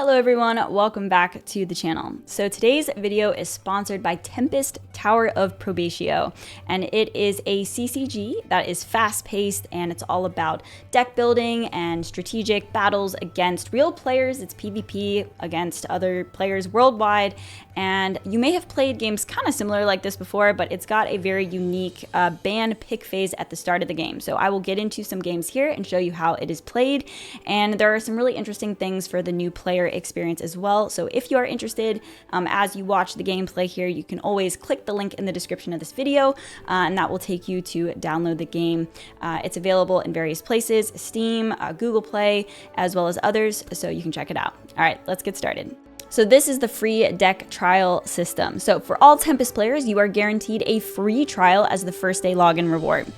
Hello everyone, welcome back to the channel. So today's video is sponsored by Tempest Tower of Probatio, and it is a CCG that is fast-paced and it's all about deck building and strategic battles against real players. It's PvP against other players worldwide, and you may have played games kind of similar like this before, but it's got a very unique ban pick phase at the start of the game. So I will get into some games here and show you how it is played, and there are some really interesting things for the new player experience as well. So if you are interested, as you watch the gameplay here, you can always click the link in the description of this video, and that will take you to download the game. It's available in various places, Steam, Google Play, as well as others, so you can check it out. All right, let's get started. So this is the free deck trial system. So for all Tempest players, you are guaranteed a free trial as the first day login reward.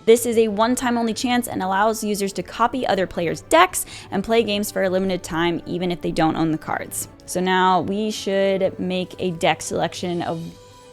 This is a one-time only chance and allows users to copy other players' decks and play games for a limited time, even if they don't own the cards. So now we should make a deck selection of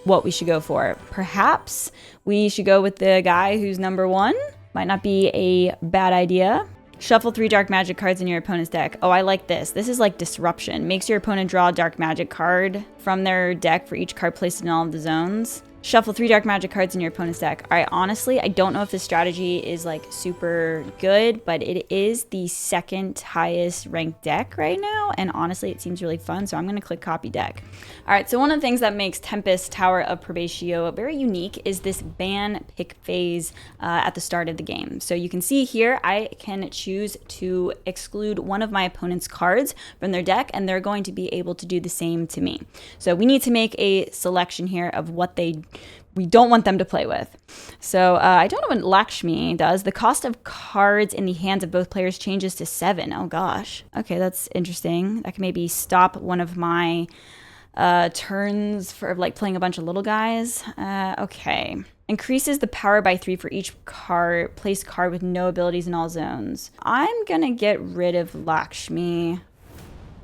what we should go for. Perhaps we should go with the guy who's number one. Might not be a bad idea. Shuffle 3 dark magic cards in your opponent's deck. Oh, I like this. This is like disruption. Makes your opponent draw a dark magic card from their deck for each card placed in all of the zones. Shuffle 3 dark magic cards in your opponent's deck. All right, honestly, I don't know if this strategy is like super good, but it is the second highest ranked deck right now, and honestly, it seems really fun, so I'm gonna click copy deck. All right, so one of the things that makes Tempest Tower of Probatio very unique is this ban pick phase at the start of the game. So you can see here, I can choose to exclude one of my opponent's cards from their deck, and they're going to be able to do the same to me. So we need to make a selection here of what we don't want them to play with. So I don't know what Lakshmi does. The cost of cards in the hands of both players changes to 7. Oh gosh. Okay, that's interesting. That can maybe stop one of my turns for like playing a bunch of little guys. Okay. Increases the power by 3 for each placed card with no abilities in all zones. I'm gonna get rid of Lakshmi.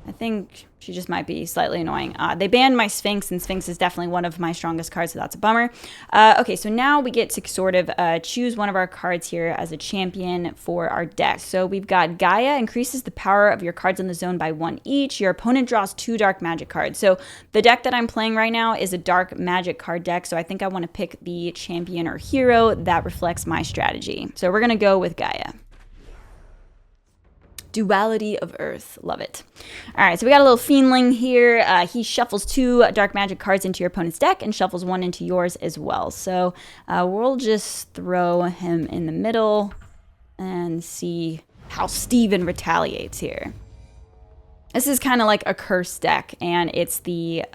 I think she just might be slightly annoying. They banned my Sphinx, and Sphinx is definitely one of my strongest cards, so that's a bummer. Okay, so now we get to sort of choose one of our cards here as a champion for our deck. So we've got Gaia, increases the power of your cards in the zone by 1 each. Your opponent draws 2 dark magic cards. So the deck that I'm playing right now is a dark magic card deck, so I think I want to pick the champion or hero that reflects my strategy. So we're going to go with Gaia. Duality of Earth. Love it. All right, so we got a little fiendling here. He shuffles 2 dark magic cards into your opponent's deck and shuffles 1 into yours as well. So we'll just throw him in the middle and see how Steven retaliates here. This is kind of like a cursed deck, and it's the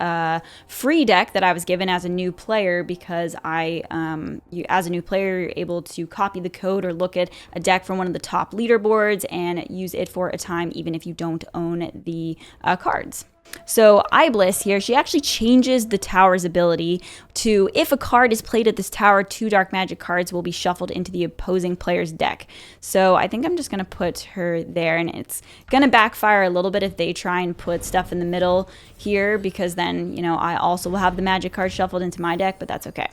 free deck that I was given as a new player because as a new player, you're able to copy the code or look at a deck from one of the top leaderboards and use it for a time, even if you don't own the cards. So Alliestrasza here, she actually changes the tower's ability to, if a card is played at this tower, 2 dark magic cards will be shuffled into the opposing player's deck. So I think I'm just going to put her there, and it's going to backfire a little bit if they try and put stuff in the middle here, because then, you know, I also will have the magic card shuffled into my deck, but that's okay.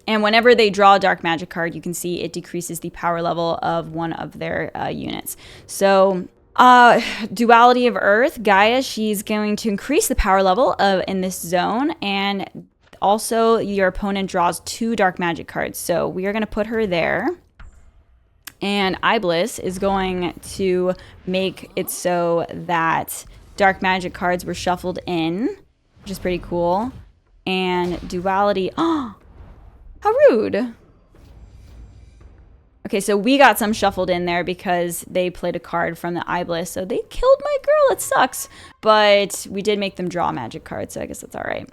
And whenever they draw a dark magic card, you can see it decreases the power level of one of their units. So Duality of Earth, Gaia, she's going to increase the power level in this zone, and also your opponent draws 2 dark magic cards. So we are going to put her there. And Alliestrasza is going to make it so that dark magic cards were shuffled in, which is pretty cool. And Duality... Oh! How rude. Okay, so we got some shuffled in there because they played a card from the Alliestrasza, so they killed my girl. It sucks. But we did make them draw magic cards, so I guess that's all right.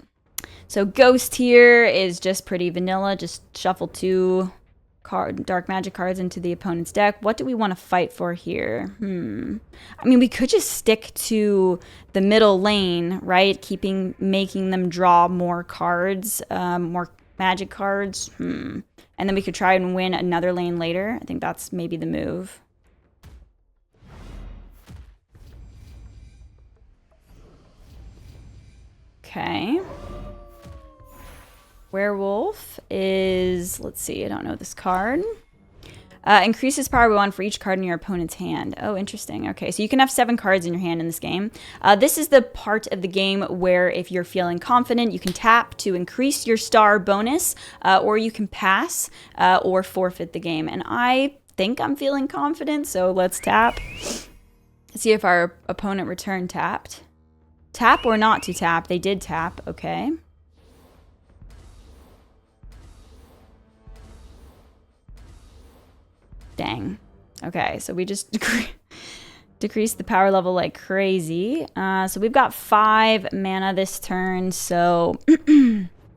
So Ghost here is just pretty vanilla. Just shuffle 2 dark magic cards into the opponent's deck. What do we want to fight for here? I mean, we could just stick to the middle lane, right? Making them draw more cards, more magic cards. And then we could try and win another lane later. I think that's maybe the move. Okay. Werewolf is, let's see, I don't know this card. Increases power by 1 for each card in your opponent's hand. Oh, interesting. Okay, so you can have 7 cards in your hand in this game. This is the part of the game where if you're feeling confident, you can tap to increase your star bonus, or you can pass or forfeit the game. And I think I'm feeling confident, so let's tap. See if our opponent returned tapped. Tap or not to tap? They did tap. Okay. Dang. Okay, so we just decreased the power level like crazy. So we've got 5 mana this turn, so...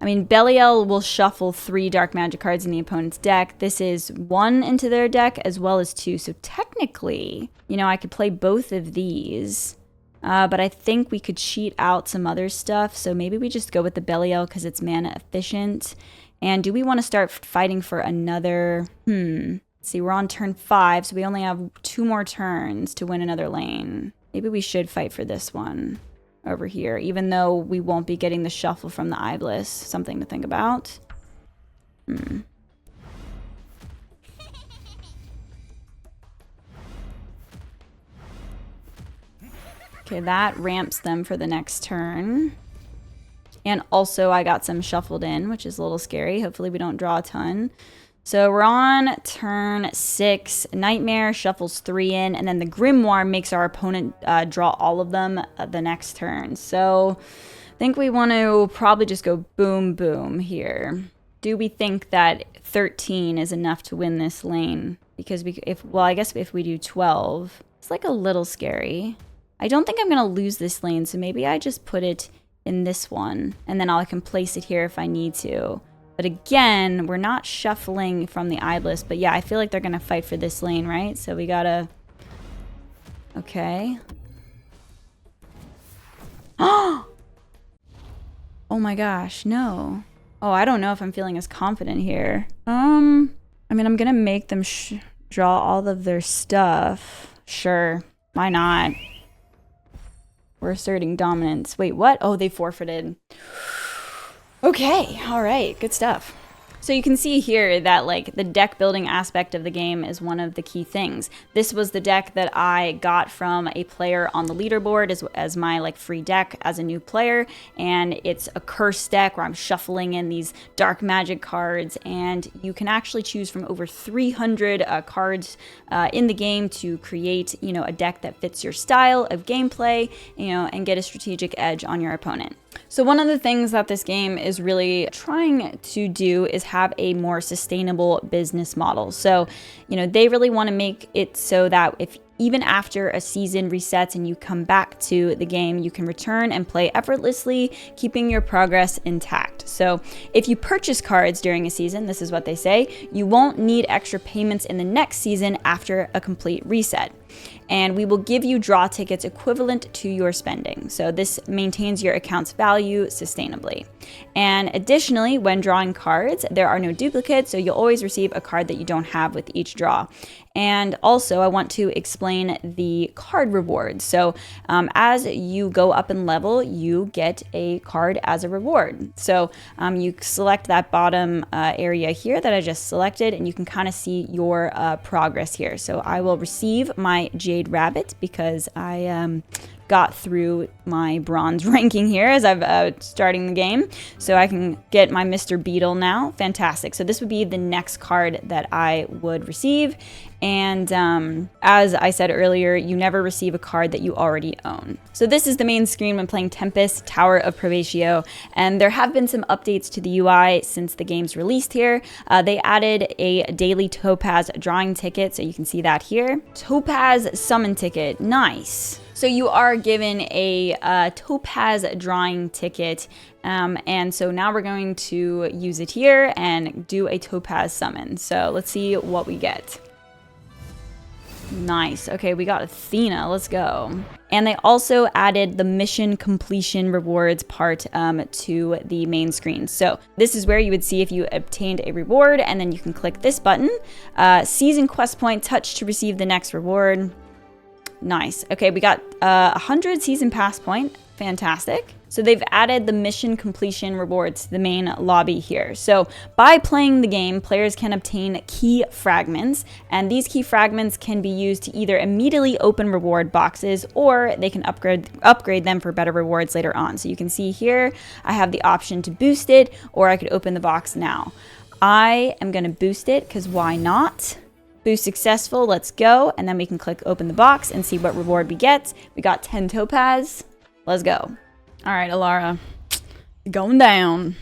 I mean, Belial will shuffle 3 dark magic cards in the opponent's deck. This is 1 into their deck as well as 2. So technically, you know, I could play both of these. But I think we could cheat out some other stuff. So maybe we just go with the Belial because it's mana efficient. And do we want to start fighting for another... See, we're on turn 5, so we only have 2 more turns to win another lane. Maybe we should fight for this one over here, even though we won't be getting the shuffle from the Iblis. Something to think about. Okay, that ramps them for the next turn. And also I got some shuffled in, which is a little scary. Hopefully we don't draw a ton. So we're on turn 6. Nightmare shuffles 3 in, and then the Grimoire makes our opponent draw all of them the next turn. So I think we want to probably just go boom, boom here. Do we think that 13 is enough to win this lane? Because I guess if we do 12, it's like a little scary. I don't think I'm going to lose this lane, so maybe I just put it in this one, and then I can place it here if I need to. But again, we're not shuffling from the Iblis. But yeah, I feel like they're going to fight for this lane, right? So we got to... Okay. Oh my gosh, no. Oh, I don't know if I'm feeling as confident here. I mean, I'm going to make them draw all of their stuff. Sure. Why not? We're asserting dominance. Wait, what? Oh, they forfeited. Okay, all right, good stuff. So you can see here that like the deck building aspect of the game is one of the key things. This was the deck that I got from a player on the leaderboard as my like free deck as a new player, and it's a curse deck where I'm shuffling in these dark magic cards, and you can actually choose from over 300 cards in the game to create, you know, a deck that fits your style of gameplay, you know, and get a strategic edge on your opponent. So one of the things that this game is really trying to do is have a more sustainable business model. So, you know, they really want to make it so that if even after a season resets and you come back to the game, you can return and play effortlessly, keeping your progress intact. So if you purchase cards during a season, this is what they say, you won't need extra payments in the next season after a complete reset. And we will give you draw tickets equivalent to your spending. So this maintains your account's value sustainably. And additionally, when drawing cards, there are no duplicates, so you'll always receive a card that you don't have with each draw. And also, I want to explain the card rewards. So as you go up in level, you get a card as a reward. So you select that bottom area here that I just selected, and you can kind of see your progress here. So I will receive my Jade Rabbit because I got through my bronze ranking here as I've starting the game. So I can get my Mr. Beetle now. Fantastic. So this would be the next card that I would receive. And as I said earlier, you never receive a card that you already own. So this is the main screen when playing Tempest, Tower of Probatio. And there have been some updates to the UI since the game's released here. They added a daily Topaz drawing ticket, so you can see that here. Topaz summon ticket, nice. So you are given a Topaz drawing ticket, and so now we're going to use it here and do a Topaz summon. So let's see what we get. Nice. Okay, we got Athena. Let's go. And they also added the mission completion rewards part to the main screen. So this is where you would see if you obtained a reward, and then you can click this button. Season quest point, touch to receive the next reward. Nice. Okay, we got 100 season pass point. Fantastic. So they've added the mission completion rewards to the main lobby here. So by playing the game, players can obtain key fragments, and these key fragments can be used to either immediately open reward boxes, or they can upgrade them for better rewards later on. So you can see here, I have the option to boost it, or I could open the box now. I am going to boost it because why not? Boost successful, let's go, and then we can click open the box and see what reward we get. We got 10 topaz. Let's go. All right, Alara, going down.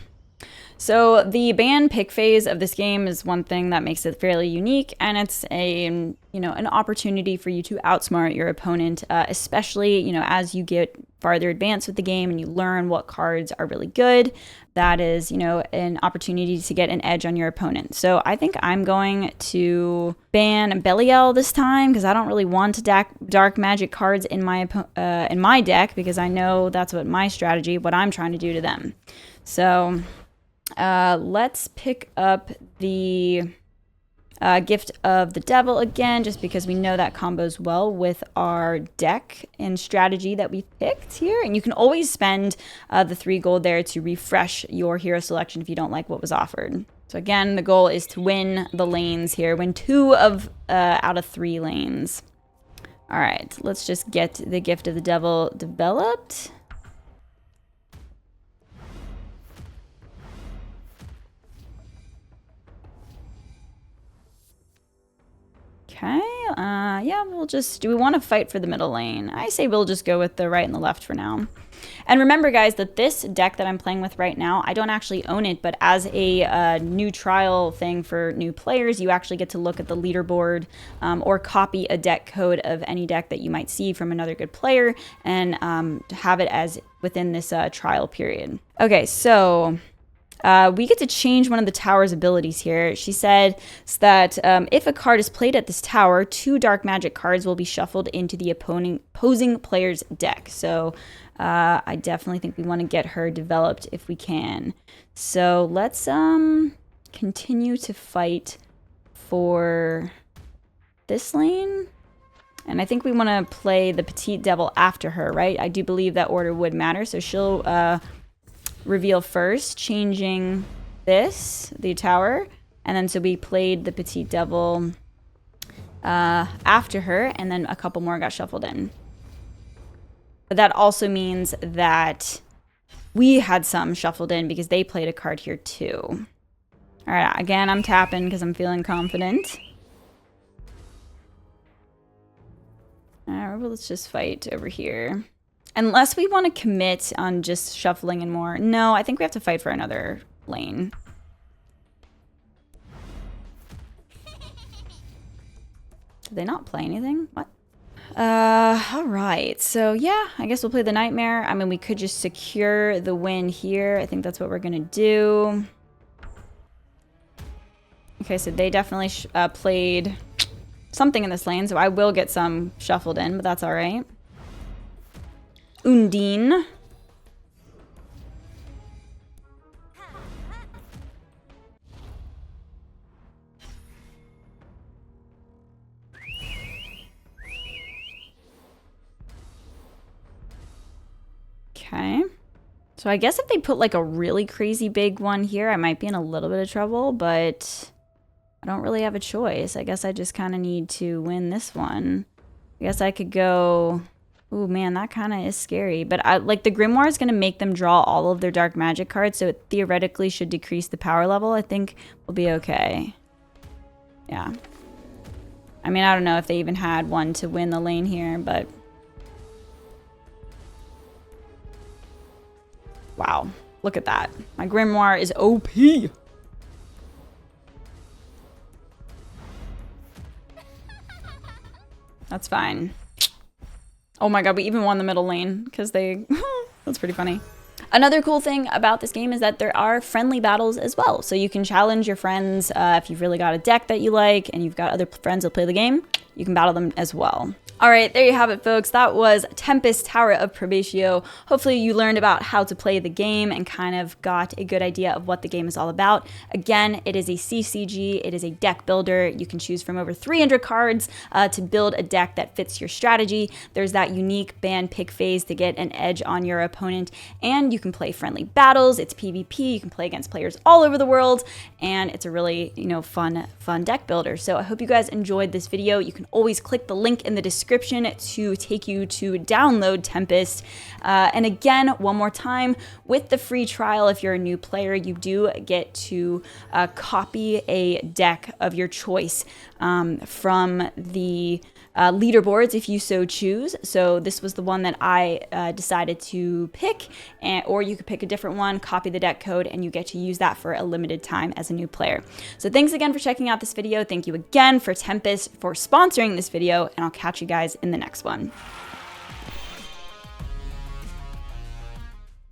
So the ban pick phase of this game is one thing that makes it fairly unique, and it's an opportunity for you to outsmart your opponent, especially as you get farther advanced with the game and you learn what cards are really good. That is an opportunity to get an edge on your opponent. So I think I'm going to ban Belial this time because I don't really want dark magic cards in my deck, because I know that's what I'm trying to do to them. So let's pick up the Gift of the Devil again, just because we know that combos well with our deck and strategy that we picked here. And you can always spend the 3 gold there to refresh your hero selection if you don't like what was offered. So again, the goal is to win the lanes here, win 2 out of 3 lanes. All right, let's just get the Gift of the Devil developed. Okay, yeah, do we want to fight for the middle lane? I say we'll just go with the right and the left for now. And remember, guys, that this deck that I'm playing with right now, I don't actually own it, but as a new trial thing for new players, you actually get to look at the leaderboard or copy a deck code of any deck that you might see from another good player and have it as within this trial period. Okay, so we get to change one of the tower's abilities here. She said that if a card is played at this tower, 2 dark magic cards will be shuffled into the opposing player's deck. So I definitely think we want to get her developed if we can. So let's continue to fight for this lane. And I think we want to play the Petite Devil after her, right? I do believe that order would matter. So she'll reveal first, changing the tower, and then so we played the Petite Devil after her, and then a couple more got shuffled in. But that also means that we had some shuffled in because they played a card here too. All right, again, I'm tapping because I'm feeling confident. All right, well, let's just fight over here. Unless we want to commit on just shuffling and more. No, I think we have to fight for another lane. Did they not play anything? What? All right. So, yeah, I guess we'll play the Nightmare. I mean, we could just secure the win here. I think that's what we're going to do. Okay, so they definitely played something in this lane, so I will get some shuffled in, but that's all right. Undine. Okay. So I guess if they put like a really crazy big one here, I might be in a little bit of trouble, but I don't really have a choice. I guess I just kind of need to win this one. I guess I could go... Ooh, man, that kind of is scary. But like the Grimoire is going to make them draw all of their dark magic cards, so it theoretically should decrease the power level. I think we'll be okay. Yeah. I mean, I don't know if they even had one to win the lane here, but... Wow. Look at that. My Grimoire is OP. That's fine. Oh my god, we even won the middle lane because they... That's pretty funny. Another cool thing about this game is that there are friendly battles as well. So you can challenge your friends if you've really got a deck that you like and you've got other friends that play the game. You can battle them as well. All right, there you have it, folks. That was Tempest, Tower of Probatio. Hopefully you learned about how to play the game and kind of got a good idea of what the game is all about. Again, it is a CCG. It is a deck builder. You can choose from over 300 cards to build a deck that fits your strategy. There's that unique ban pick phase to get an edge on your opponent, and you can play friendly battles. It's PvP. You can play against players all over the world, and it's a really, fun deck builder. So I hope you guys enjoyed this video. You can always click the link in the description to take you to download Tempest. And again, one more time, with the free trial, if you're a new player, you do get to copy a deck of your choice from the leaderboards if you so choose. So this was the one that I decided to pick, or you could pick a different one, copy the deck code, and you get to use that for a limited time as a new player. So thanks again for checking out this video. Thank you again for Tempest for sponsoring this video, and I'll catch you guys in the next one.